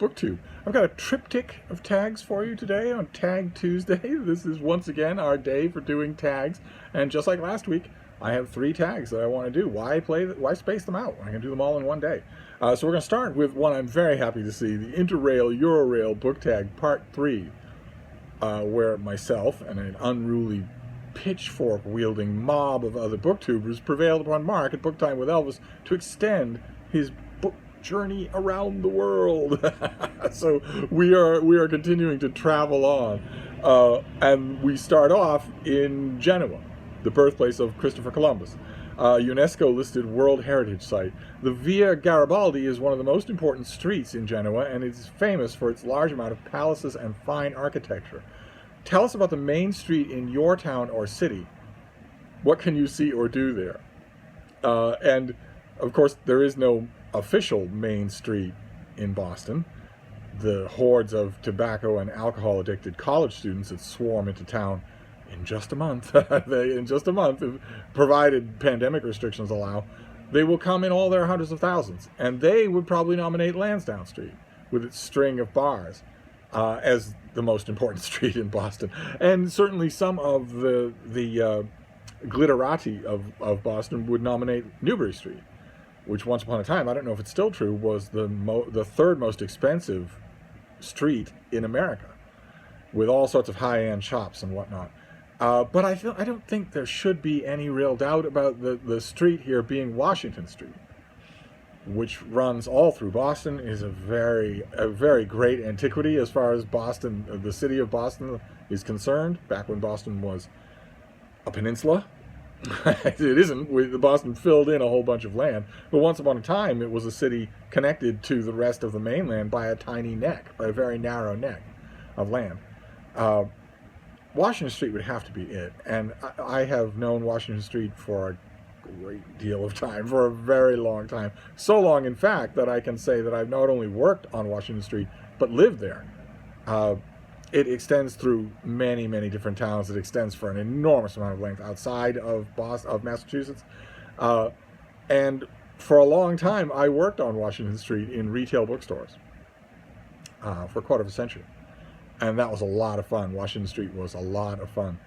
BookTube. I've got a triptych of tags for you today on Tag Tuesday. This is once again our day for doing tags, and just like last week, I have 3 tags that I want to do. Why space them out? I can do them all in one day. So we're going to start with one I'm very happy to see, the Interrail Eurorail book tag Part 3, where myself and an unruly pitchfork-wielding mob of other booktubers prevailed upon Mark at Book Time with Elvis to extend his book journey around the world. So we are continuing to travel on, and we start off in Genoa, the birthplace of Christopher Columbus, UNESCO listed World Heritage Site. The Via Garibaldi is one of the most important streets in Genoa, and it's famous for its large amount of palaces and fine architecture. Tell us about the main street in your town or city. What can you see or do there? And of course, there is no official main street in Boston. The hordes of tobacco and alcohol addicted college students that swarm into town in just a month, provided pandemic restrictions allow, they will come in all their hundreds of thousands, and they would probably nominate Lansdowne Street with its string of bars as the most important street in Boston. And certainly some of the glitterati of Boston would nominate Newbury Street, which once upon a time, I don't know if it's still true, was the third most expensive street in America, with all sorts of high-end shops and whatnot. But I don't think there should be any real doubt about the street here being Washington Street, which runs all through Boston, is a very great antiquity as far as Boston, the city of Boston, is concerned. Back when Boston was a peninsula, it isn't. Boston filled in a whole bunch of land, but once upon a time, it was a city connected to the rest of the mainland by a tiny neck, by a very narrow neck of land. Washington Street would have to be it, and I have known Washington Street for a great deal of time, for a very long time. So long, in fact, that I can say that I've not only worked on Washington Street, but lived there. It extends through many, many different towns. It extends for an enormous amount of length outside of Massachusetts. And for a long time, I worked on Washington Street in retail bookstores for a quarter of a century. And that was a lot of fun. Washington Street was a lot of fun.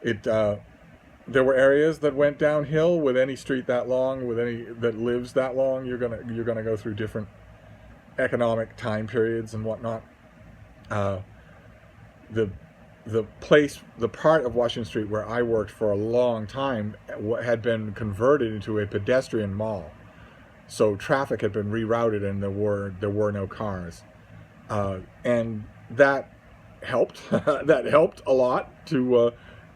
There were areas that went downhill with any street that long, with any that lives that long. You're gonna go through different economic time periods and whatnot. The part of Washington Street where I worked for a long time had been converted into a pedestrian mall, so traffic had been rerouted and there were no cars, and that helped. That helped a lot to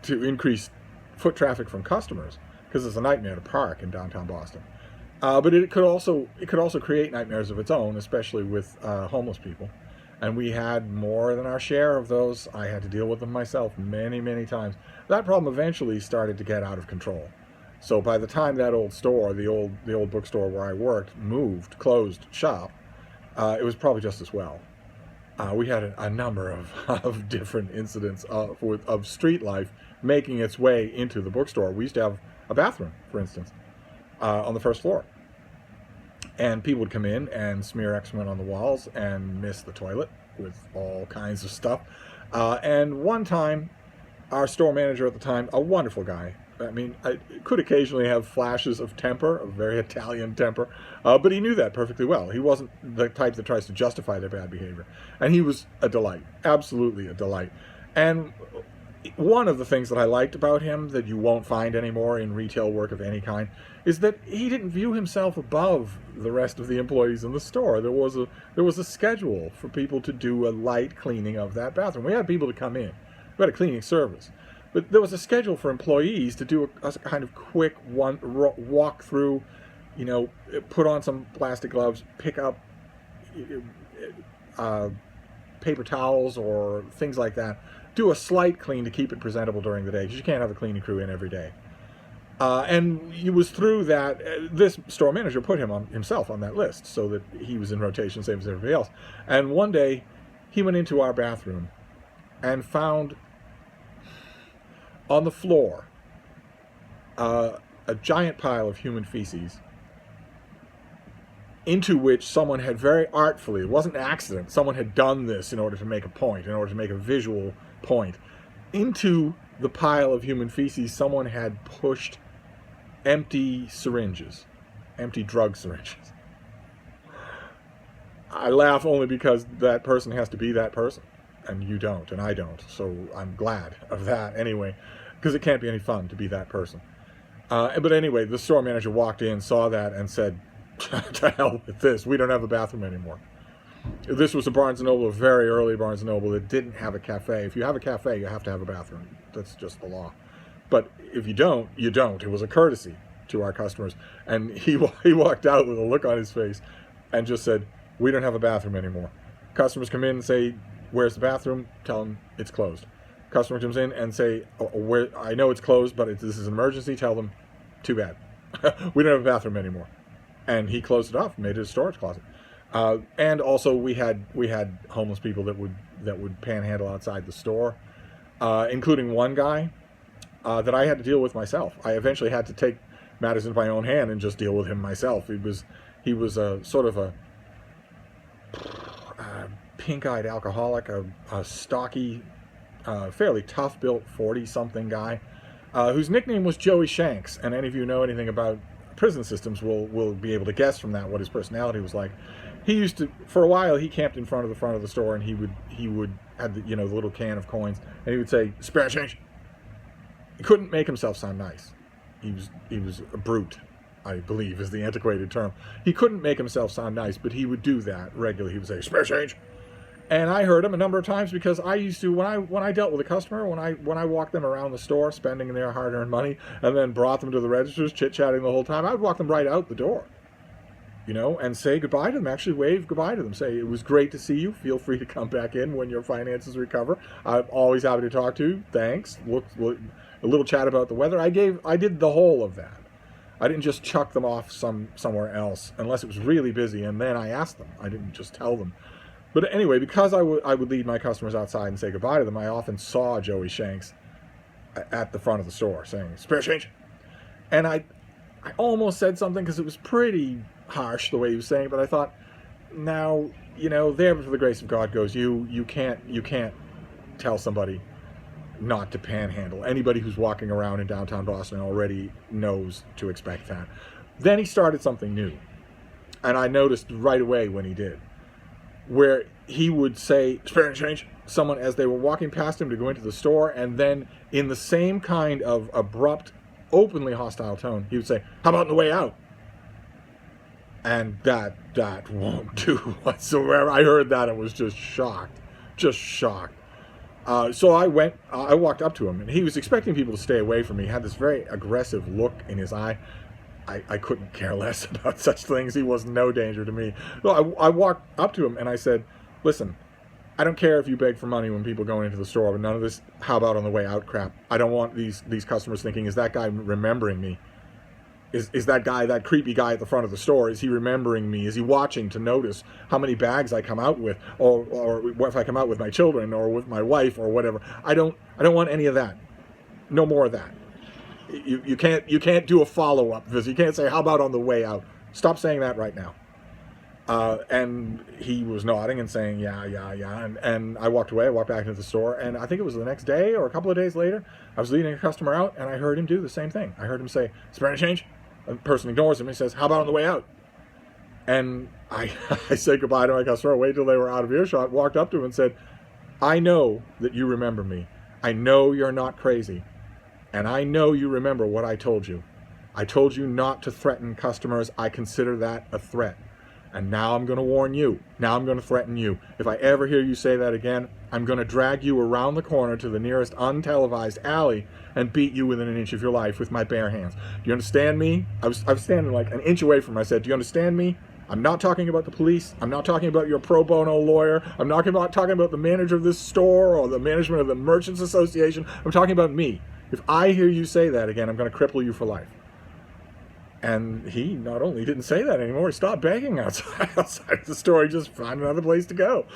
increase foot traffic from customers, because it's a nightmare to park in downtown Boston. But it could also create nightmares of its own, especially with homeless people. And we had more than our share of those. I had to deal with them myself many, many times. That problem eventually started to get out of control. So by the time that old store, the old bookstore where I worked, closed shop, it was probably just as well. We had a number of different incidents of street life making its way into the bookstore. We used to have a bathroom, for instance, on the first floor. And people would come in and smear excrement on the walls and miss the toilet with all kinds of stuff. And one time, our store manager at the time, a wonderful guy, I mean, I could occasionally have flashes of temper, a very Italian temper, but he knew that perfectly well. He wasn't the type that tries to justify their bad behavior. And he was a delight, absolutely a delight. And one of the things that I liked about him that you won't find anymore in retail work of any kind is that he didn't view himself above the rest of the employees in the store. There was a schedule for people to do a light cleaning of that bathroom. We had people to come in. We had a cleaning service. But there was a schedule for employees to do a kind of quick walk through, put on some plastic gloves, pick up paper towels or things like that, do a slight clean to keep it presentable during the day, because you can't have a cleaning crew in every day. And it was through that, this store manager put himself on that list so that he was in rotation, same as everybody else. And one day, he went into our bathroom and found on the floor a giant pile of human feces into which someone had very artfully, it wasn't an accident, someone had done this in order to make a point, in order to make a visual point. Into the pile of human feces, someone had pushed empty syringes, empty drug syringes. I laugh only because that person has to be that person, and you don't, and I don't, so I'm glad of that anyway, because it can't be any fun to be that person. But anyway, the store manager walked in, saw that, and said, to hell with this, we don't have a bathroom anymore. This was a Barnes & Noble, a very early Barnes & Noble that didn't have a cafe. If you have a cafe, you have to have a bathroom. That's just the law. But if you don't, you don't. It was a courtesy to our customers. And he walked out with a look on his face and just said, we don't have a bathroom anymore. Customers come in and say, where's the bathroom? Tell them it's closed. Customer comes in and say, I know it's closed, but this is an emergency. Tell them, too bad. We don't have a bathroom anymore. And he closed it off, made it a storage closet. And also we had homeless people that would panhandle outside the store, including one guy that I had to deal with myself. I eventually had to take matters into my own hand and just deal with him myself. He was a sort of a pink-eyed alcoholic, a stocky, fairly tough-built 40-something guy, whose nickname was Joey Shanks. And any of you know anything about prison systems will be able to guess from that what his personality was like. He used to, for a while, he camped in front of the store, and he would have the little can of coins, and he would say, spare change. He couldn't make himself sound nice. He was a brute, I believe is the antiquated term. He couldn't make himself sound nice, but he would do that regularly. He would say, spare change. And I heard him a number of times because I used to, when I dealt with a customer, when I walked them around the store, spending their hard-earned money, and then brought them to the registers, chit-chatting the whole time, I would walk them right out the door, and say goodbye to them, actually wave goodbye to them, say, it was great to see you, feel free to come back in when your finances recover, I'm always happy to talk to you, thanks, look, a little chat about the weather. I did the whole of that. I didn't just chuck them off somewhere else, unless it was really busy, and then I asked them, I didn't just tell them. But anyway, because I would lead my customers outside and say goodbye to them, I often saw Joey Shanks at the front of the store saying, spare change. And I almost said something because it was pretty harsh the way he was saying it, but I thought, now, there for the grace of God goes you. You can't tell somebody not to panhandle. Anybody who's walking around in downtown Boston already knows to expect that. Then he started something new. And I noticed right away when he did, where he would say, spare change, someone as they were walking past him to go into the store, and then in the same kind of abrupt, openly hostile tone, he would say, how about on the way out? And that won't do whatsoever. I heard that and was just shocked. So I walked up to him, and he was expecting people to stay away from me. He had this very aggressive look in his eye. I couldn't care less about such things. He was no danger to me. No, I walked up to him and I said, listen, I don't care if you beg for money when people go into the store, but none of this how about on the way out crap. I don't want these customers thinking, is that guy remembering me? Is that guy, that creepy guy at the front of the store, is he remembering me? Is he watching to notice how many bags I come out with, or if I come out with my children or with my wife or whatever? I don't want any of that. No more of that. You can't do a follow-up visit. You can't say, how about on the way out? Stop saying that right now. And he was nodding and saying, yeah. And I walked away. I walked back into the store. And I think it was the next day or a couple of days later, I was leading a customer out, and I heard him do the same thing. I heard him say, spare change. The person ignores him. He says, how about on the way out? And I said goodbye to my customer, waited till they were out of earshot, walked up to him and said, I know that you remember me. I know you're not crazy. And I know you remember what I told you. I told you not to threaten customers. I consider that a threat. And now I'm going to warn you. Now I'm going to threaten you. If I ever hear you say that again, I'm going to drag you around the corner to the nearest untelevised alley and beat you within an inch of your life with my bare hands. Do you understand me? I was standing like an inch away from him. I said, do you understand me? I'm not talking about the police. I'm not talking about your pro bono lawyer. I'm not talking about the manager of this store or the management of the Merchants Association. I'm talking about me. If I hear you say that again, I'm going to cripple you for life. And he not only didn't say that anymore, he stopped begging outside the store. He just found another place to go.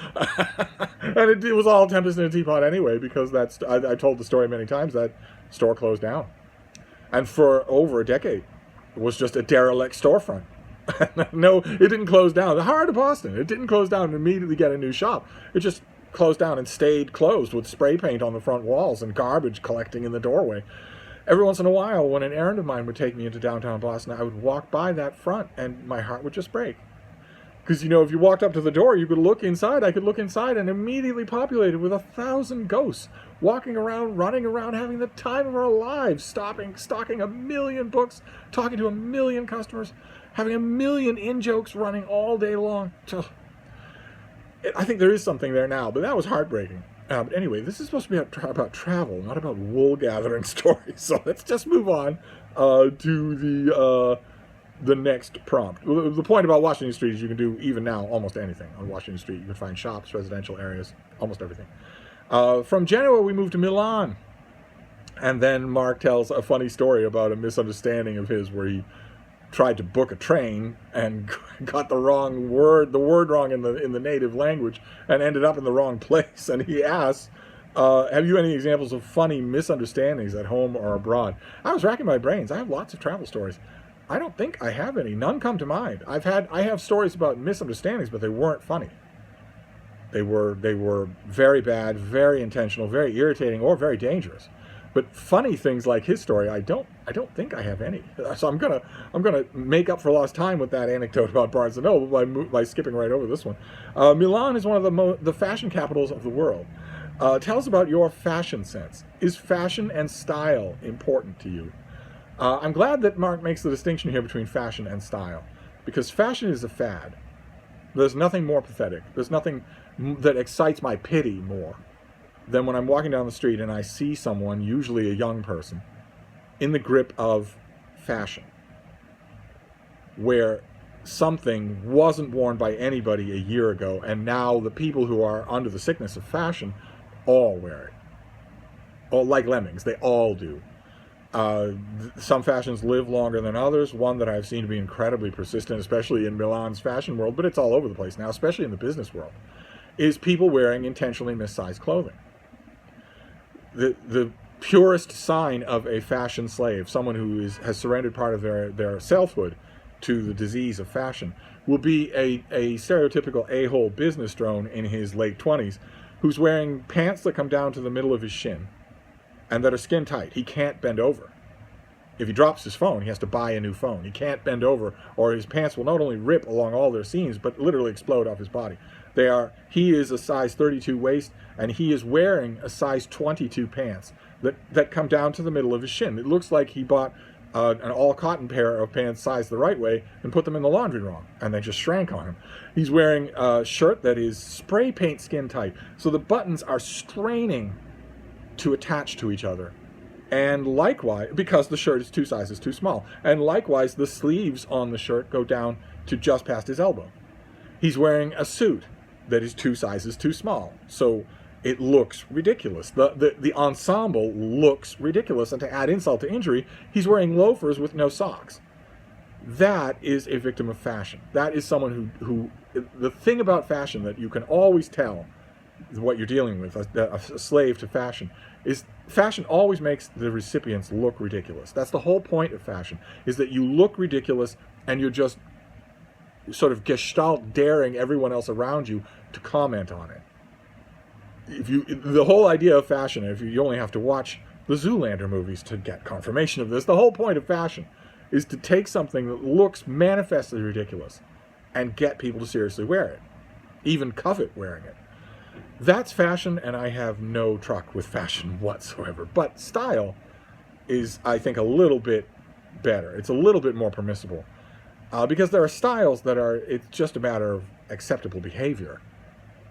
And it was all tempest in a teapot anyway, because I told the story many times, that store closed down. And for over a decade, it was just a derelict storefront. No, it didn't close down. The heart of Boston, it didn't close down and immediately get a new shop. It just closed down and stayed closed with spray paint on the front walls and garbage collecting in the doorway. Every once in a while, when an errand of mine would take me into downtown Boston, I would walk by that front and my heart would just break. Because, you know, if you walked up to the door, you could look inside. I could look inside and immediately populated with 1,000 ghosts walking around, running around, having the time of our lives, stocking 1 million books, talking to 1 million customers, having 1 million in-jokes running all day long. I think there is something there now, but that was heartbreaking. But anyway, this is supposed to be about travel, not about wool gathering stories. So let's just move on to the next prompt. The point about Washington Street is you can do, even now, almost anything on Washington Street. You can find shops, residential areas, almost everything. From Genoa, we moved to Milan. And then Mark tells a funny story about a misunderstanding of his where he tried to book a train and got the word wrong in the native language and ended up in the wrong place. And he asks, have you any examples of funny misunderstandings at home or abroad? I was racking my brains. I have lots of travel stories. I don't think I have any. None come to mind. I have stories about misunderstandings, but they weren't funny. They were very bad, very intentional, very irritating, or very dangerous. But funny things like his story, I don't think I have any. So I'm gonna make up for lost time with that anecdote about Barnes & Noble by skipping right over this one. Milan is one of the fashion capitals of the world. Tell us about your fashion sense. Is fashion and style important to you? I'm glad that Mark makes the distinction here between fashion and style, because fashion is a fad. There's nothing more pathetic. There's nothing that excites my pity more than when I'm walking down the street and I see someone, usually a young person, in the grip of fashion, where something wasn't worn by anybody a year ago, and now the people who are under the sickness of fashion all wear it. All, like lemmings, they all do. Some fashions live longer than others. One that I've seen to be incredibly persistent, especially in Milan's fashion world, but it's all over the place now, especially in the business world, is people wearing intentionally missized clothing. The purest sign of a fashion slave, someone who has surrendered part of their selfhood to the disease of fashion, will be a stereotypical a-hole business drone in his late 20s who's wearing pants that come down to the middle of his shin and that are skin tight. He can't bend over. If he drops his phone, he has to buy a new phone. He can't bend over, or his pants will not only rip along all their seams, but literally explode off his body. He is a size 32 waist, and he is wearing a size 22 pants that come down to the middle of his shin. It looks like he bought an all-cotton pair of pants sized the right way and put them in the laundry wrong, and they just shrank on him. He's wearing a shirt that is spray paint skin tight, so the buttons are straining to attach to each other. And likewise, because the shirt is 2 sizes too small, and likewise the sleeves on the shirt go down to just past his elbow. He's wearing a suit that is 2 sizes too small, so it looks ridiculous. The ensemble looks ridiculous, and to add insult to injury, he's wearing loafers with no socks. That is a victim of fashion. That is someone who the thing about fashion that you can always tell what you're dealing with, a slave to fashion, is fashion always makes the recipients look ridiculous. That's the whole point of fashion, is that you look ridiculous and you're just sort of gestalt daring everyone else around you to comment on it. The whole idea of fashion, if you only have to watch the Zoolander movies to get confirmation of this, the whole point of fashion is to take something that looks manifestly ridiculous and get people to seriously wear it, even covet wearing it. That's fashion, and I have no truck with fashion whatsoever. But style is, I think, a little bit better. It's a little bit more permissible. Because there are styles that it's just a matter of acceptable behavior,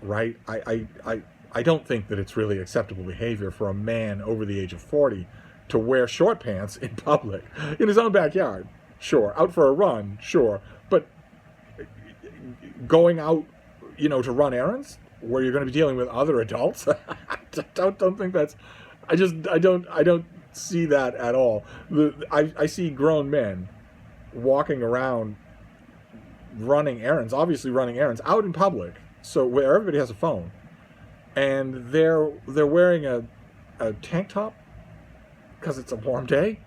right? I don't think that it's really acceptable behavior for a man over the age of 40 to wear short pants in public, in his own backyard. Sure. Out for a run, sure. But going out, to run errands, where you're going to be dealing with other adults, I don't think that's. I don't see that at all. I see grown men walking around running errands, obviously running errands out in public, so where everybody has a phone, and they're wearing a tank top because it's a warm day.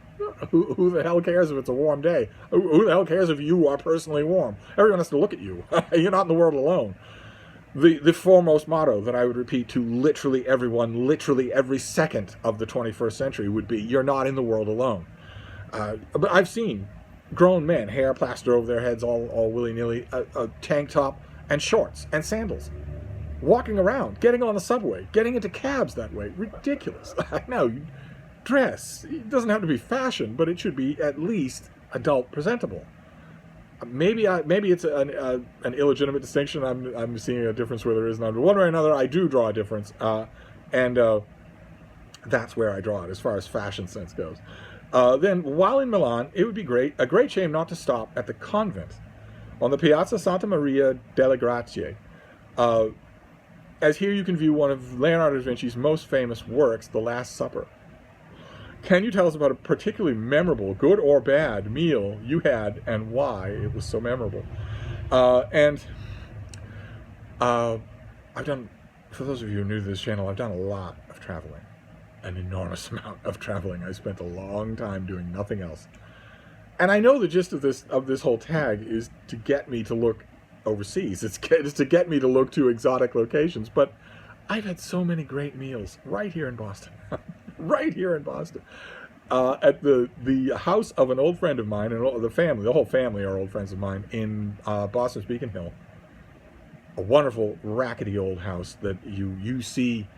Who the hell cares if it's a warm day? Who the hell cares if you are personally warm? Everyone has to look at you. You're not in the world alone. The foremost motto that I would repeat to literally everyone, literally every second of the 21st century would be, you're not in the world alone. But I've seen grown men, hair plastered over their heads all willy-nilly, a tank top and shorts and sandals, walking around, getting on the subway, getting into cabs that way. Ridiculous. No, dress. It doesn't have to be fashion, but it should be at least adult presentable. Maybe it's an illegitimate distinction. I'm seeing a difference where there is none. But one way or another, I do draw a difference, and that's where I draw it as far as fashion sense goes. Then, while in Milan, it would be a great shame not to stop at the convent on the Piazza Santa Maria delle Grazie, as here you can view one of Leonardo da Vinci's most famous works, The Last Supper. Can you tell us about a particularly memorable, good or bad, meal you had and why it was so memorable? I've done, for those of you who are new to this channel, I've done a lot of traveling, an enormous amount of traveling. I spent a long time doing nothing else. And I know the gist of this whole tag is to get me to look overseas. It's to get me to look to exotic locations. But I've had so many great meals right here in Boston. Right here in Boston, at the house of an old friend of mine, and the whole family are old friends of mine in Boston's Beacon Hill. A wonderful, rackety old house that you see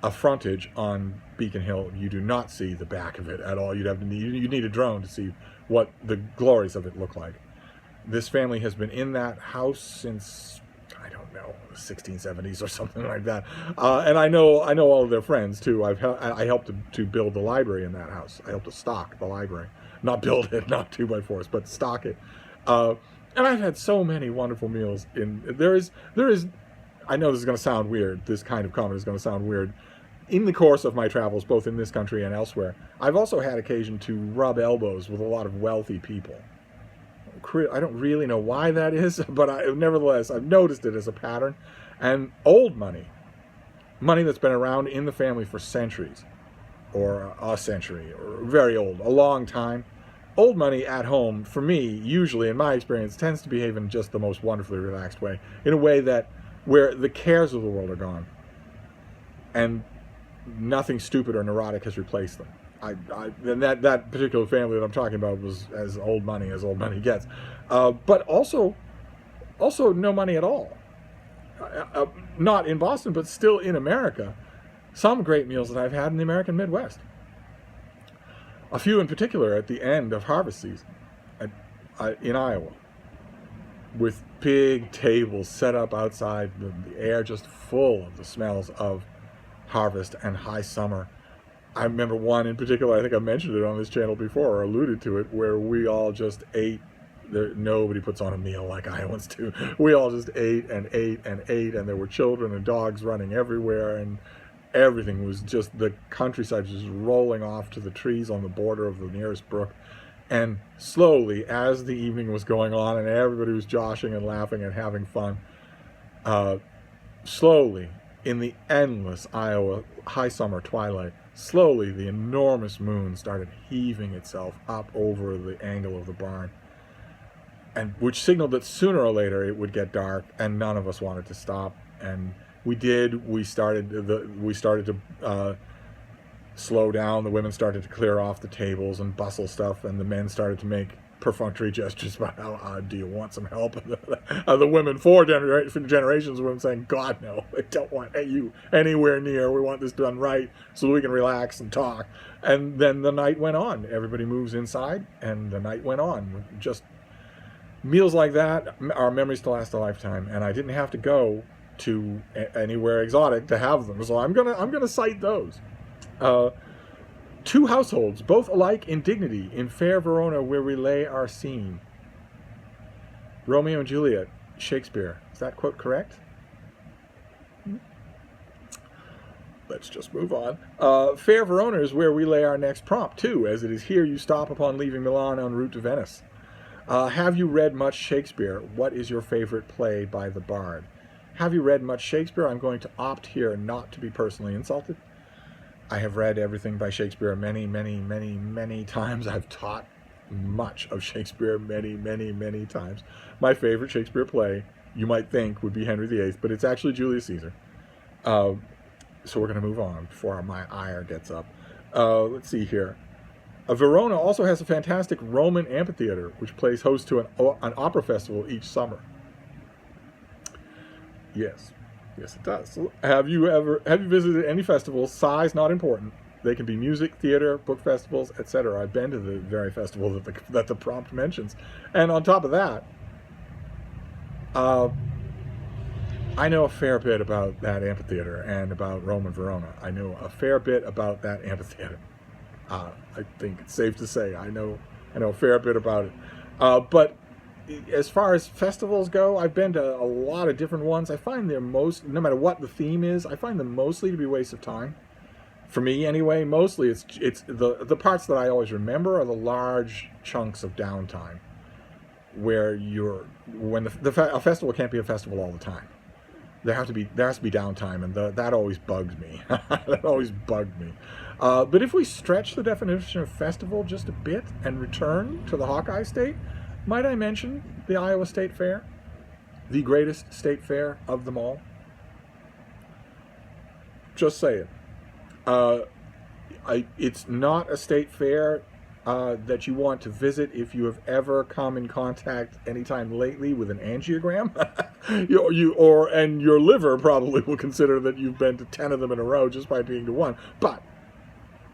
a frontage on Beacon Hill. You do not see the back of it at all. You need a drone to see what the glories of it look like. This family has been in that house since, I don't know, the 1670s or something like that. And I know all of their friends too. I helped to build the library in that house. I helped to stock the library, not build it, not 2x4s, but stock it. And I've had so many wonderful meals. There is. I know this is going to sound weird. This kind of comment is going to sound weird. In the course of my travels, both in this country and elsewhere, I've also had occasion to rub elbows with a lot of wealthy people. I don't really know why that is, but nevertheless, I've noticed it as a pattern. And old money that's been around in the family for centuries, or a century, or very old, a long time. Old money at home, for me, usually, in my experience, tends to behave in just the most wonderfully relaxed way, in a way where the cares of the world are gone, and nothing stupid or neurotic has replaced them. And that particular family that I'm talking about was as old money gets, but also no money at all. Not in Boston, but still in America. Some great meals that I've had in the American Midwest. A few in particular at the end of harvest season in Iowa, with big tables set up outside, the air just full of the smells of harvest and high summer. I remember one in particular, I think I mentioned it on this channel before, or alluded to it, where we all just ate. Nobody puts on a meal like Iowans do. We all just ate and ate and ate, and there were children and dogs running everywhere, and everything was just, the countryside was just rolling off to the trees on the border of the nearest brook. And slowly, as the evening was going on and everybody was joshing and laughing and having fun, slowly, in the endless Iowa high summer twilight, slowly the enormous moon started heaving itself up over the angle of the barn, and which signaled that sooner or later it would get dark, and none of us wanted to stop. And we did. We started to slow down. The women started to clear off the tables and bustle stuff, and the men started to make perfunctory gestures about how, do you want some help? The women, for generations of women, saying, God, no, I don't want you anywhere near. We want this done right so we can relax and talk. And then the night went on. Everybody moves inside, and the night went on. Just meals like that are memories to last a lifetime, and I didn't have to go to anywhere exotic to have them, so I'm gonna cite those. Two households, both alike in dignity, in fair Verona, where we lay our scene. Romeo and Juliet, Shakespeare. Is that quote correct? Let's just move on. Fair Verona is where we lay our next prompt, too, as it is here you stop upon leaving Milan en route to Venice. Have you read much Shakespeare? What is your favorite play by the Bard? Have you read much Shakespeare? I'm going to opt here not to be personally insulted. I have read everything by Shakespeare many, many, many, many times. I've taught much of Shakespeare many, many, many times. My favorite Shakespeare play, you might think, would be Henry VIII, but it's actually Julius Caesar. So we're going to move on before my ire gets up. Let's see here. Verona also has a fantastic Roman amphitheater, which plays host to an opera festival each summer. Yes, yes, it does. Have you visited any festivals? Size not important. They can be music, theater, book festivals, etc. I've been to the very festival that the prompt mentions, and on top of that, I know a fair bit about that amphitheater and about Rome and Verona. I know a fair bit about that amphitheater. I think it's safe to say I know a fair bit about it. But as far as festivals go, I've been to a lot of different ones. I find they're no matter what the theme is, I find them mostly to be a waste of time. For me, anyway, mostly it's the parts that I always remember are the large chunks of downtime, where a festival can't be a festival all the time. There has to be downtime, and that always bugs me. That always bugged me. But if we stretch the definition of festival just a bit and return to the Hawkeye State, might I mention the Iowa State Fair, the greatest state fair of them all? Just saying. It's not a state fair that you want to visit if you have ever come in contact anytime lately with an angiogram. And your liver probably will consider that you've been to 10 of them in a row just by being to one. But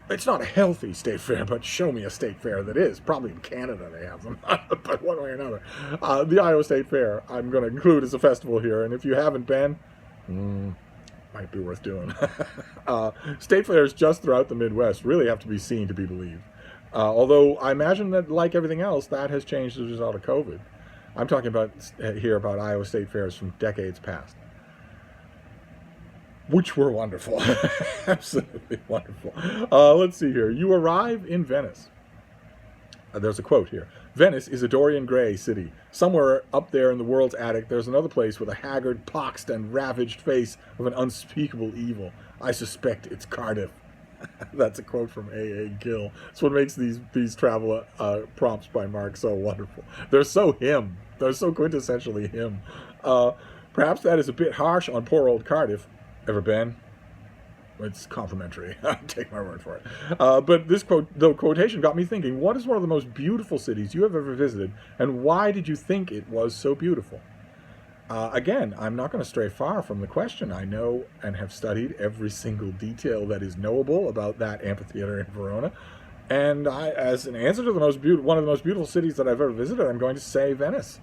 it's not a healthy state fair, but show me a state fair that is. Probably in Canada they have them, but one way or another. The Iowa State Fair I'm going to include as a festival here, and if you haven't been, might be worth doing. State fairs just throughout the Midwest really have to be seen to be believed. Although I imagine that, like everything else, that has changed as a result of COVID. I'm talking about Iowa State fairs from decades past, which were wonderful. Absolutely wonderful. Let's see here. You arrive in Venice. There's a quote here. Venice is a Dorian Gray city. Somewhere up there in the world's attic, there's another place with a haggard, poxed, and ravaged face of an unspeakable evil. I suspect it's Cardiff. That's a quote from A.A. Gill. That's what makes these travel prompts by Mark so wonderful. They're so him. They're so quintessentially him. Perhaps that is a bit harsh on poor old Cardiff. Ever been? It's complimentary. Take my word for it. But this quotation got me thinking, what is one of the most beautiful cities you have ever visited, and why did you think it was so beautiful? Again, I'm not going to stray far from the question. I know and have studied every single detail that is knowable about that amphitheater in Verona. And as an answer to one of the most beautiful cities that I've ever visited, I'm going to say Venice.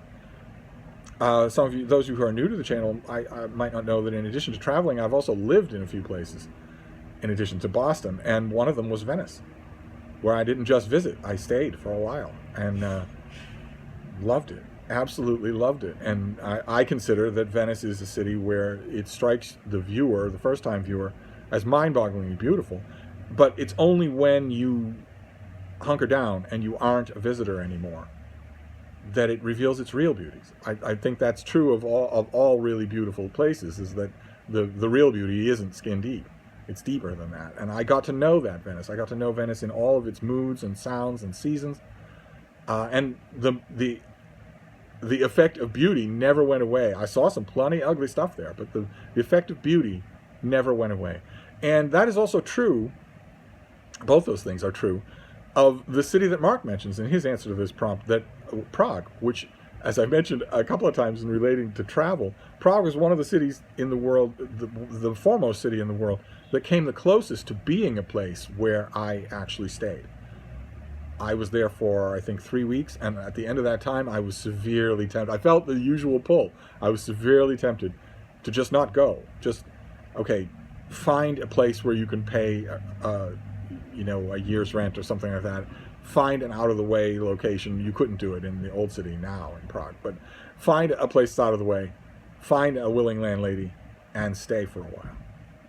Some of you, those of you who are new to the channel, I might not know that in addition to traveling, I've also lived in a few places, in addition to Boston. And one of them was Venice, where I didn't just visit. I stayed for a while and loved it. Absolutely loved it. And I consider that Venice is a city where it strikes the viewer, the first-time viewer, as mind-bogglingly beautiful. But it's only when you hunker down and you aren't a visitor anymore that it reveals its real beauties. I think that's true of all really beautiful places, is that the real beauty isn't skin deep. It's deeper than that. And I got to know that Venice. I got to know Venice in all of its moods and sounds and seasons. And the effect of beauty never went away. I saw some plenty ugly stuff there, but the effect of beauty never went away. And that is also true, both those things are true, of the city that Mark mentions in his answer to this prompt, that Prague, which, as I mentioned a couple of times in relating to travel, Prague was one of the cities in the world, the foremost city in the world, that came the closest to being a place where I actually stayed. I was there for, I think, 3 weeks, and at the end of that time, I was severely tempted. I felt the usual pull. I was severely tempted to just not go. Just, okay, find a place where you can pay, a year's rent or something like that. Find an out-of-the-way location. You couldn't do it in the old city now in Prague, but find a place that's out of the way. Find a willing landlady and stay for a while.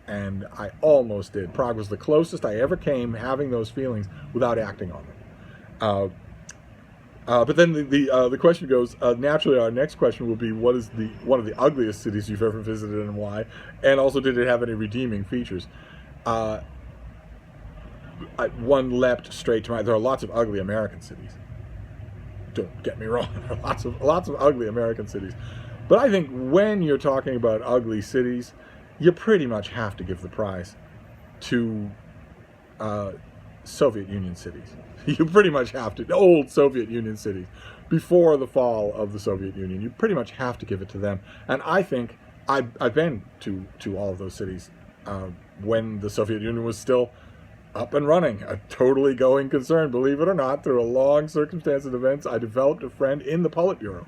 And I almost did. Prague was the closest I ever came having those feelings without acting on them. But then the question goes, naturally our next question will be, what is one of the ugliest cities you've ever visited and why? And also, did it have any redeeming features? one leapt straight to mind. There are lots of ugly American cities. Don't get me wrong. There are lots of ugly American cities. But I think when you're talking about ugly cities, you pretty much have to give the prize to Soviet Union cities. You pretty much have to. Old Soviet Union cities. Before the fall of the Soviet Union, you pretty much have to give it to them. And I think I've been to all of those cities when the Soviet Union was still up and running, a totally going concern. Believe it or not, through a long circumstance of events, I developed a friend in the Politburo.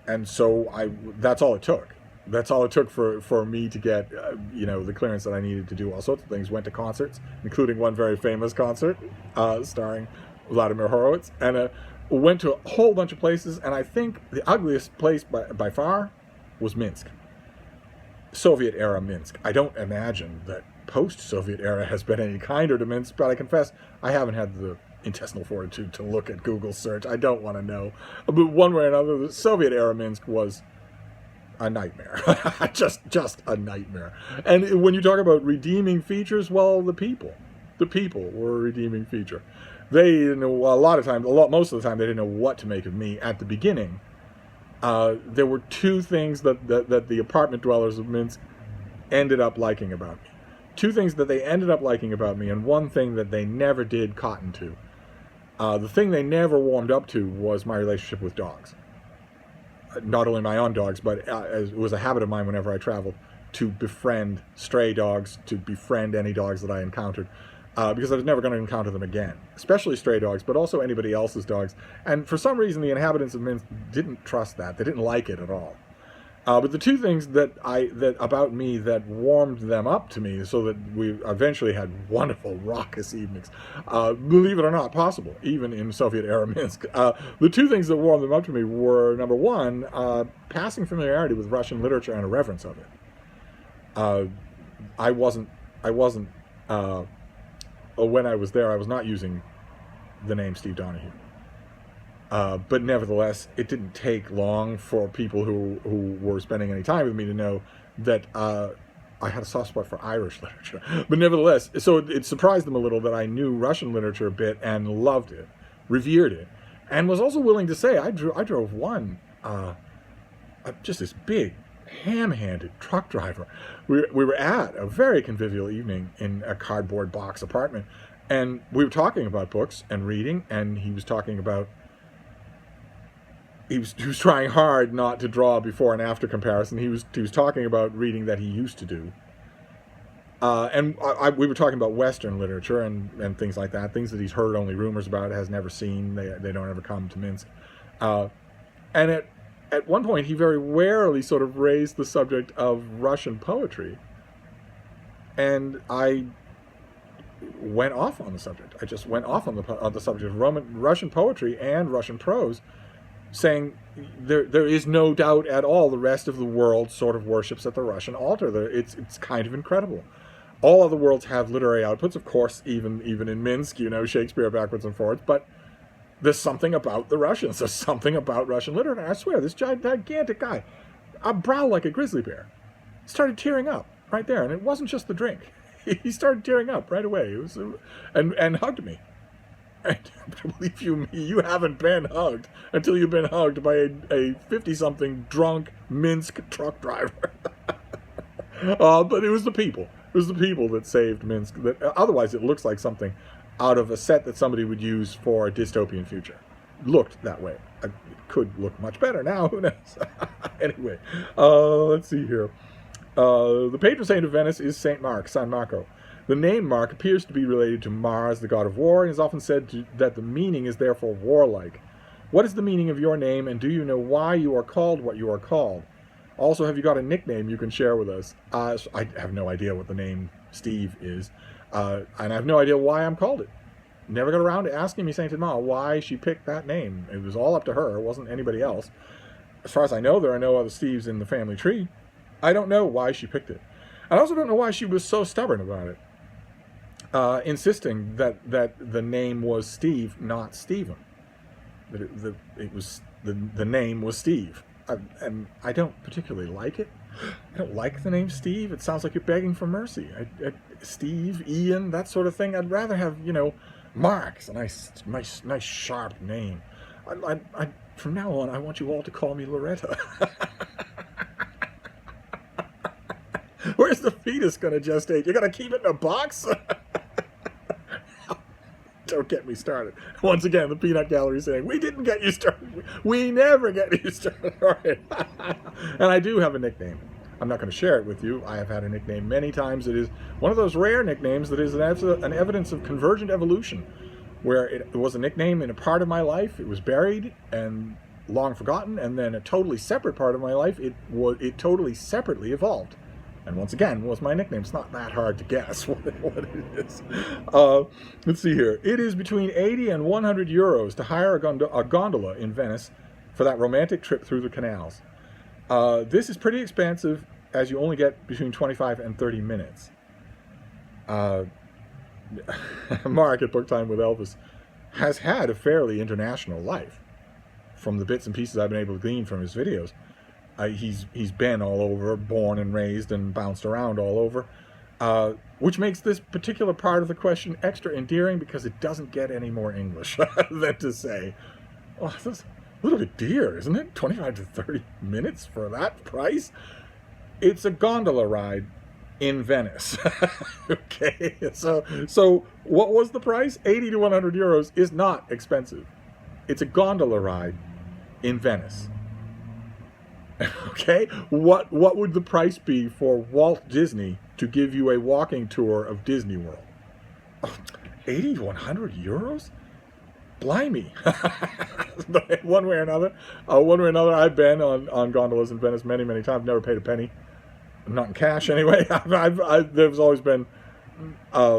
And so that's all it took. That's all it took for me to get, the clearance that I needed to do all sorts of things. Went to concerts, including one very famous concert starring Vladimir Horowitz, and went to a whole bunch of places. And I think the ugliest place by far was Minsk. Soviet-era Minsk. I don't imagine that post-Soviet era has been any kinder to Minsk, but I confess I haven't had the intestinal fortitude to look at Google search. I don't want to know. But one way or another, the Soviet-era Minsk was a nightmare. just a nightmare. And when you talk about redeeming features, well, the people were a redeeming feature. They didn't know, most of the time, they didn't know what to make of me at the beginning. There were two things that the apartment dwellers of Minsk ended up liking about me. Two things that they ended up liking about me, and one thing that they never did cotton to. The thing they never warmed up to was my relationship with dogs. Not only my own dogs, but it was a habit of mine whenever I traveled to befriend stray dogs, to befriend any dogs that I encountered, because I was never going to encounter them again, especially stray dogs, but also anybody else's dogs. And for some reason, the inhabitants of Minsk didn't trust that. They didn't like it at all. But the two things that about me that warmed them up to me, so that we eventually had wonderful, raucous evenings, believe it or not, possible, even in Soviet-era Minsk. The two things that warmed them up to me were, number one, passing familiarity with Russian literature and a reverence of it. I wasn't. When I was there, I was not using the name Steve Donoghue. But nevertheless, it didn't take long for people who were spending any time with me to know that I had a soft spot for Irish literature. But nevertheless, so it surprised them a little that I knew Russian literature a bit and loved it, revered it, and was also willing to say I drove one, just this big, ham-handed truck driver. We were at a very convivial evening in a cardboard box apartment, and we were talking about books and reading, and he was talking about. He was trying hard not to draw a before and after comparison. He was talking about reading that he used to do, and we were talking about Western literature and things like that, things that he's heard only rumors about, has never seen. They don't ever come to Minsk, and at one point he very warily sort of raised the subject of Russian poetry, and I went off on the subject. I just went off on the subject of Russian poetry and Russian prose, saying there is no doubt at all the rest of the world sort of worships at the Russian altar. It's kind of incredible. All other worlds have literary outputs, of course, even in Minsk, Shakespeare backwards and forwards, but there's something about the Russians. There's something about Russian literature. I swear, this gigantic guy, a brow like a grizzly bear, started tearing up right there, and it wasn't just the drink. He started tearing up right away. It was, and hugged me. And believe you me, you haven't been hugged until you've been hugged by a 50-something drunk Minsk truck driver. But it was the people. It was the people that saved Minsk. Otherwise, it looks like something out of a set that somebody would use for a dystopian future. Looked that way. It could look much better now. Who knows? Anyway, let's see here. The patron saint of Venice is St. Mark, San Marco. The name Mark appears to be related to Mars, the god of war, and is often said that the meaning is therefore warlike. What is the meaning of your name, and do you know why you are called what you are called? Also, have you got a nickname you can share with us? I have no idea what the name Steve is, and I have no idea why I'm called it. Never got around to asking me Saint Ma why she picked that name. It was all up to her. It wasn't anybody else. As far as I know, there are no other Steves in the family tree. I don't know why she picked it. I also don't know why she was so stubborn about it. Insisting that the name was Steve, not Stephen. That the name was Steve. And I don't particularly like it. I don't like the name Steve. It sounds like you're begging for mercy. Steve, Ian, that sort of thing. I'd rather have, Mark. It's a nice sharp name. From now on, I want you all to call me Loretta. Where's the fetus going to gestate? You're going to keep it in a box? Don't get me started. Once again, the Peanut Gallery saying, we didn't get you started. We never get you started. All right. And I do have a nickname. I'm not going to share it with you. I have had a nickname many times. It is one of those rare nicknames that is an evidence of convergent evolution, where it was a nickname in a part of my life. It was buried and long forgotten, and then a totally separate part of my life, it totally separately evolved. And once again, what's my nickname? It's not that hard to guess what it is. Let's see here. It is between 80 and 100 euros to hire a gondola in Venice for that romantic trip through the canals. This is pretty expensive, as you only get between 25 and 30 minutes. Mark at Book Time with Elvis has had a fairly international life from the bits and pieces I've been able to glean from his videos. He's been all over, born and raised and bounced around all over, which makes this particular part of the question extra endearing because it doesn't get any more English than to say, oh, that's a little bit dear, isn't it? 25 to 30 minutes for that price? It's a gondola ride in Venice. Okay, so what was the price? 80 to 100 euros is not expensive. It's a gondola ride in Venice. Okay, what would the price be for Walt Disney to give you a walking tour of Disney World? 80 to 100 euros? Blimey. One way or another, I've been on gondolas in Venice many, many times. Never paid a penny. Not in cash anyway. There's always been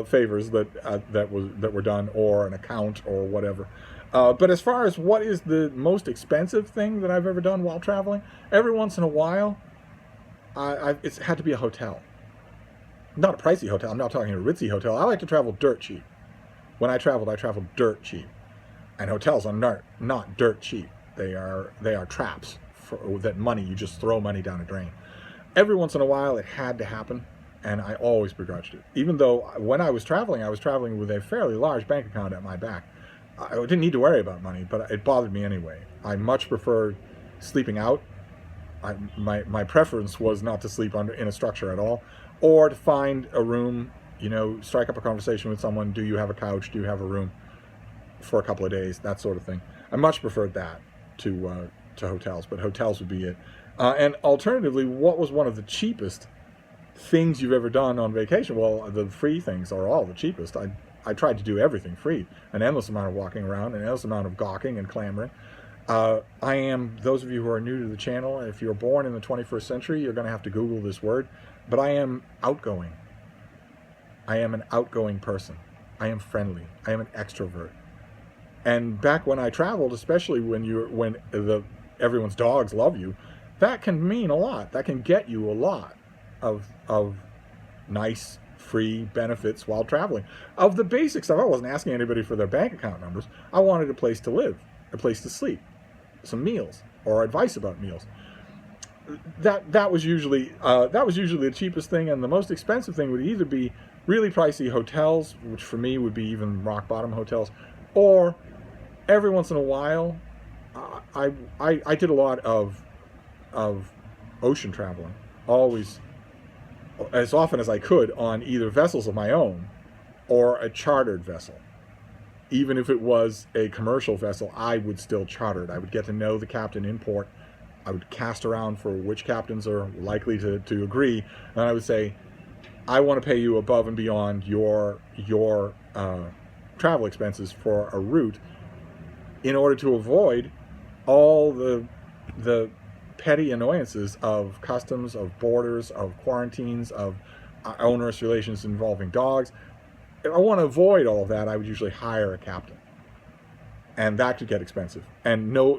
favors that were done, or an account or whatever. But as far as what is the most expensive thing that I've ever done while traveling, every once in a while, it's had to be a hotel. Not a pricey hotel. I'm not talking a ritzy hotel. I like to travel dirt cheap. When I traveled dirt cheap. And hotels are not dirt cheap. They are traps for that money. You just throw money down a drain. Every once in a while, it had to happen, and I always begrudged it. Even though when I was traveling with a fairly large bank account at my back. I didn't need to worry about money, but it bothered me anyway. I much preferred sleeping out. My preference was not to sleep in a structure at all, or to find a room, strike up a conversation with someone. Do you have a couch? Do you have a room for a couple of days? That sort of thing. I much preferred that to hotels, but hotels would be it. And alternatively, what was one of the cheapest things you've ever done on vacation? Well, the free things are all the cheapest. I tried to do everything free. An endless amount of walking around, an endless amount of gawking and clamoring. Those of you who are new to the channel, if you're born in the 21st century, you're going to have to Google this word, but I am outgoing. I am an outgoing person. I am friendly. I am an extrovert. And back when I traveled, especially when everyone's dogs love you, that can mean a lot. That can get you a lot of nice, free benefits while traveling. Of the basic stuff, I wasn't asking anybody for their bank account numbers. I wanted a place to live, a place to sleep, some meals, or advice about meals. That was usually the cheapest thing, and the most expensive thing would either be really pricey hotels, which for me would be even rock bottom hotels, or every once in a while, I did a lot of ocean traveling, always, as often as I could, on either vessels of my own or a chartered vessel. Even if it was a commercial vessel, I would still charter it. I would get to know the captain in port. I would cast around for which captains are likely to agree, and I would say, I want to pay you above and beyond your travel expenses for a route, in order to avoid all the petty annoyances of customs, of borders, of quarantines, of onerous relations involving dogs. If I want to avoid all of that, I would usually hire a captain. And that could get expensive. And no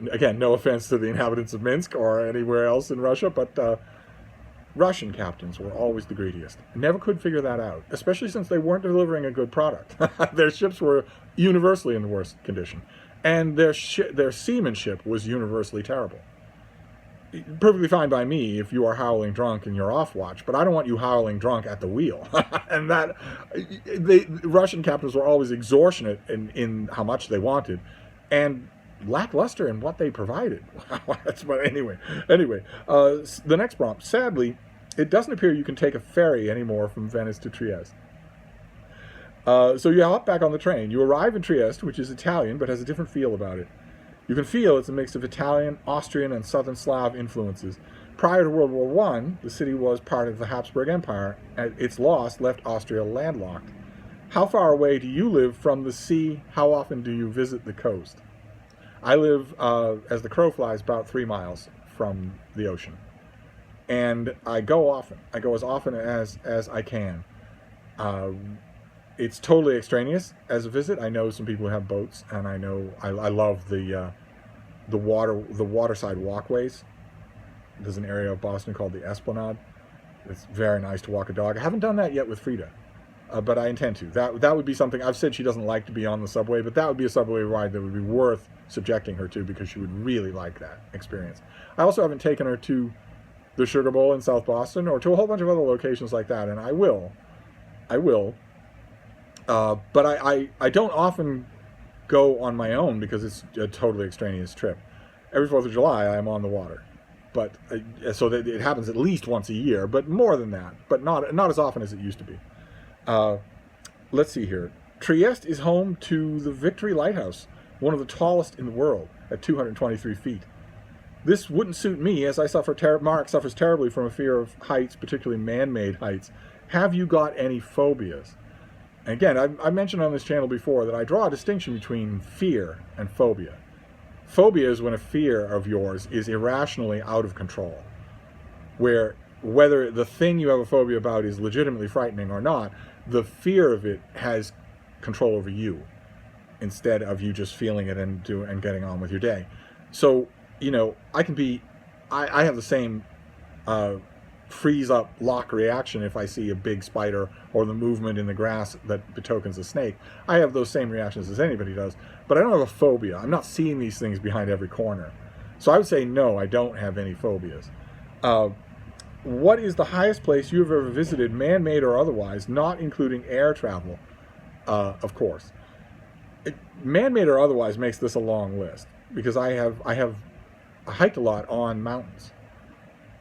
offense to the inhabitants of Minsk or anywhere else in Russia, but Russian captains were always the greediest. Never could figure that out, especially since they weren't delivering a good product. Their ships were universally in the worst condition. And their seamanship was universally terrible. perfectly fine by me if you are howling drunk and you're off watch, but I don't want you howling drunk at the wheel. And that the Russian captains were always extortionate in how much they wanted, and lackluster in what they provided. But anyway, the next prompt. Sadly, it doesn't appear you can take a ferry anymore from Venice to Trieste. So you hop back on the train. You arrive in Trieste, which is Italian but has a different feel about it. You can feel it's a mix of Italian, Austrian, and Southern Slav influences. Prior to World War I, the city was part of the Habsburg Empire, and its loss left Austria landlocked. How far away do you live from the sea? How often do you visit the coast? I live, as the crow flies, about 3 miles from the ocean. And I go often. I go as often as I can. It's totally extraneous as a visit. I know some people who have boats, and I know I love the waterside walkways. There's an area of Boston called the Esplanade. It's very nice to walk a dog. I haven't done that yet with Frida, but I intend to. That would be something. I've said she doesn't like to be on the subway, but that would be a subway ride that would be worth subjecting her to, because she would really like that experience. I also haven't taken her to the Sugar Bowl in South Boston or to a whole bunch of other locations like that, and I will. But I don't often go on my own because it's a totally extraneous trip. Every 4th of July, I am on the water. But so that it happens at least once a year, but more than that, but not as often as it used to be. Let's see here. Trieste is home to the Victory Lighthouse, one of the tallest in the world, at 223 feet. This wouldn't suit me, as Mark suffers terribly from a fear of heights, particularly man-made heights. Have you got any phobias? And again, I mentioned on this channel before that I draw a distinction between fear and phobia. Phobia is when a fear of yours is irrationally out of control, where whether the thing you have a phobia about is legitimately frightening or not, the fear of it has control over you instead of you just feeling it and getting on with your day. So, you know, I have the same freeze up lock reaction if I see a big spider or the movement in the grass that betokens a snake. I have those same reactions as anybody does, but I don't have a phobia. I'm not seeing these things behind every corner. So I would say no, I don't have any phobias. What is the highest place you've ever visited, man-made or otherwise, not including air travel? Of course. Man-made or otherwise makes this a long list, because I hiked a lot on mountains.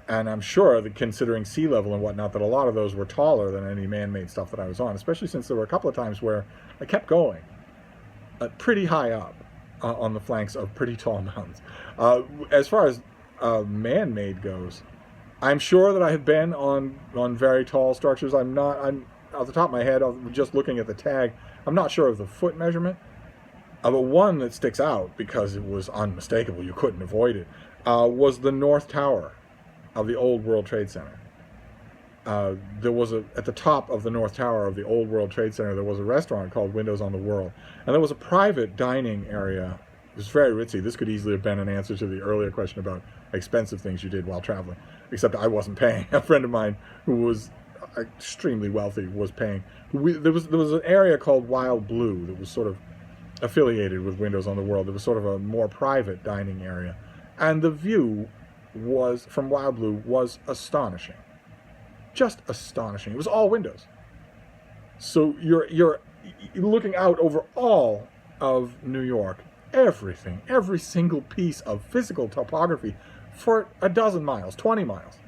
And I'm sure that, considering sea level and whatnot, that a lot of those were taller than any man-made stuff that I was on, especially since there were a couple of times where I kept going pretty high up on the flanks of pretty tall mountains. As far as man-made goes, I'm sure that I have been on very tall structures. I'm off the top of my head, just looking at the tag, I'm not sure of the foot measurement. But one that sticks out because it was unmistakable, you couldn't avoid it, was the North Tower of the old World Trade Center. There was at the top of the North Tower of the old World Trade Center, there was a restaurant called Windows on the World. And there was a private dining area. It was very ritzy. This could easily have been an answer to the earlier question about expensive things you did while traveling, except I wasn't paying. A friend of mine who was extremely wealthy was paying. There was an area called Wild Blue that was sort of affiliated with Windows on the World. It was sort of a more private dining area. And the view from Wild Blue was astonishing. Just astonishing. It was all windows. So you're looking out over all of New York, everything, every single piece of physical topography for a dozen miles, 20 miles.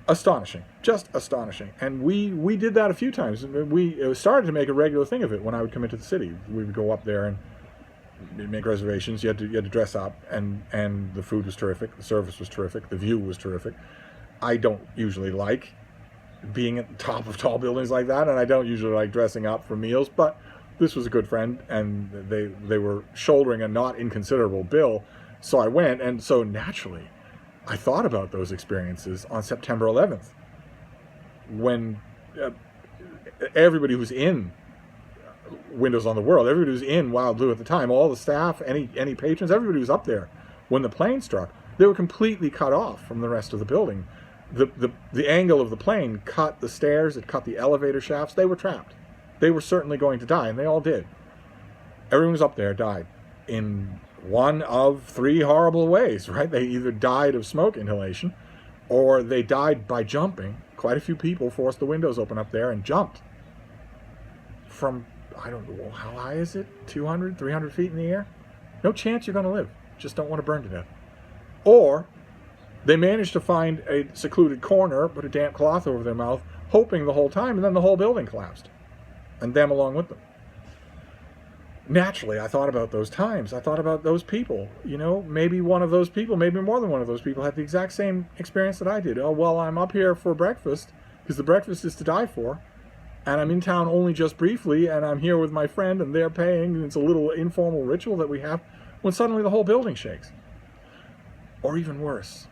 Astonishing, just astonishing. And we did that a few times. We started to make a regular thing of it when I would come into the city. We would go up there and make reservations. You had to dress up, and the food was terrific, the service was terrific, the view was terrific. I don't usually like being at the top of tall buildings like that, and I don't usually like dressing up for meals, but this was a good friend, and they were shouldering a not inconsiderable bill, so I went, and so naturally I thought about those experiences on September 11th, when everybody who's in Windows on the World, everybody who's in Wild Blue at the time, all the staff, any patrons, everybody was up there. When the plane struck, they were completely cut off from the rest of the building. The angle of the plane cut the stairs, it cut the elevator shafts. They were trapped. They were certainly going to die, and they all did. Everyone was up there, died in one of three horrible ways, right? They either died of smoke inhalation, or they died by jumping. Quite a few people forced the windows open up there and jumped from, I don't know, how high is it? 200, 300 feet in the air? No chance you're going to live. Just don't want to burn to death. Or they managed to find a secluded corner, put a damp cloth over their mouth, hoping the whole time, and then the whole building collapsed. And them along with them. Naturally, I thought about those times. I thought about those people. You know, maybe one of those people, maybe more than one of those people, had the exact same experience that I did. Oh, well, I'm up here for breakfast, because the breakfast is to die for, and I'm in town only just briefly, and I'm here with my friend, and they're paying, and it's a little informal ritual that we have, when suddenly the whole building shakes. Or even worse,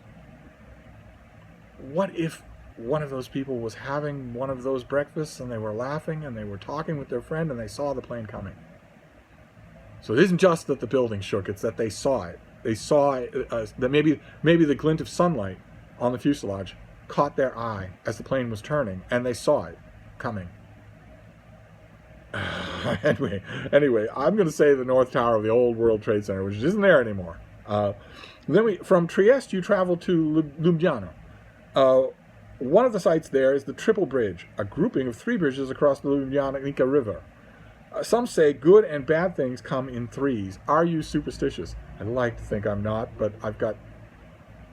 what if one of those people was having one of those breakfasts, and they were laughing, and they were talking with their friend, and they saw the plane coming? So it isn't just that the building shook, it's that they saw it. They saw that maybe the glint of sunlight on the fuselage caught their eye as the plane was turning, and they saw it coming. Anyway, I'm going to say the North Tower of the old World Trade Center, which isn't there anymore. Then from Trieste, you travel to Ljubljana. One of the sites there is the Triple Bridge, a grouping of 3 bridges across the Ljubljana River. Some say good and bad things come in threes. Are you superstitious? I'd like to think I'm not, but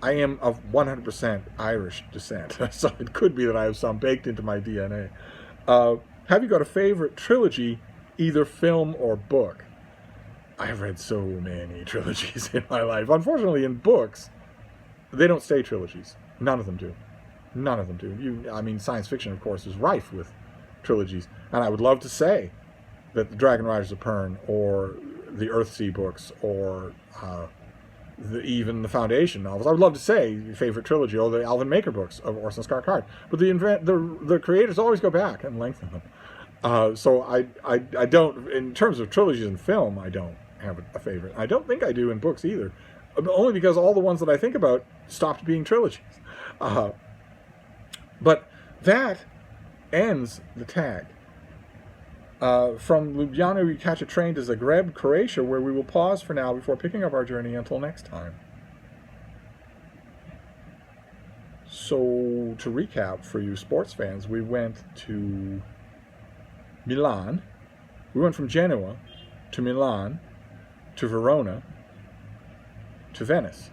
I am of 100% Irish descent, so it could be that I have some baked into my DNA. Have you got a favorite trilogy, either film or book? I've read so many trilogies in my life. Unfortunately, in books, they don't stay trilogies. None of them do. None of them do. I mean, science fiction, of course, is rife with trilogies, and I would love to say that the Dragon Riders of Pern, or the Earthsea books, or even the Foundation novels. I would love to say your favorite trilogy, or the Alvin Maker books of Orson Scott Card. But the creators always go back and lengthen them. So I don't, in terms of trilogies in film, I don't have a favorite. I don't think I do in books either, only because all the ones that I think about stopped being trilogies. But that ends the tag. From Ljubljana, we catch a train to Zagreb, Croatia, where we will pause for now before picking up our journey until next time. So, to recap for you sports fans, we went to Milan. We went from Genoa to Milan to Verona to Venice.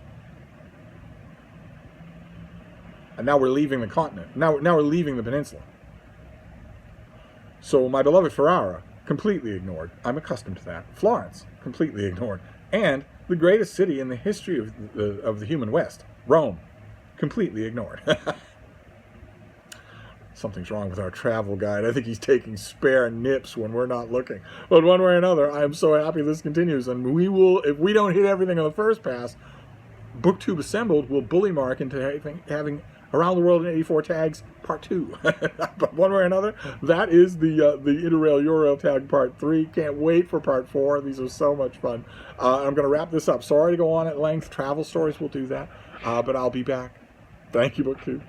And now we're leaving the continent. Now we're leaving the peninsula. So my beloved Ferrara, completely ignored. I'm accustomed to that. Florence, completely ignored. And the greatest city in the history of the human West, Rome, completely ignored. Something's wrong with our travel guide. I think he's taking spare nips when we're not looking. But one way or another, I am so happy this continues. And we will, if we don't hit everything on the first pass, BookTube Assembled will bully Mark into having Around the World in 84 Tags Part 2. But one way or another, that is the Interrail Eurail Tag Part 3. Can't wait for Part 4. These are so much fun. I'm going to wrap this up. Sorry to go on at length. Travel stories will do that. But I'll be back. Thank you, BookTube.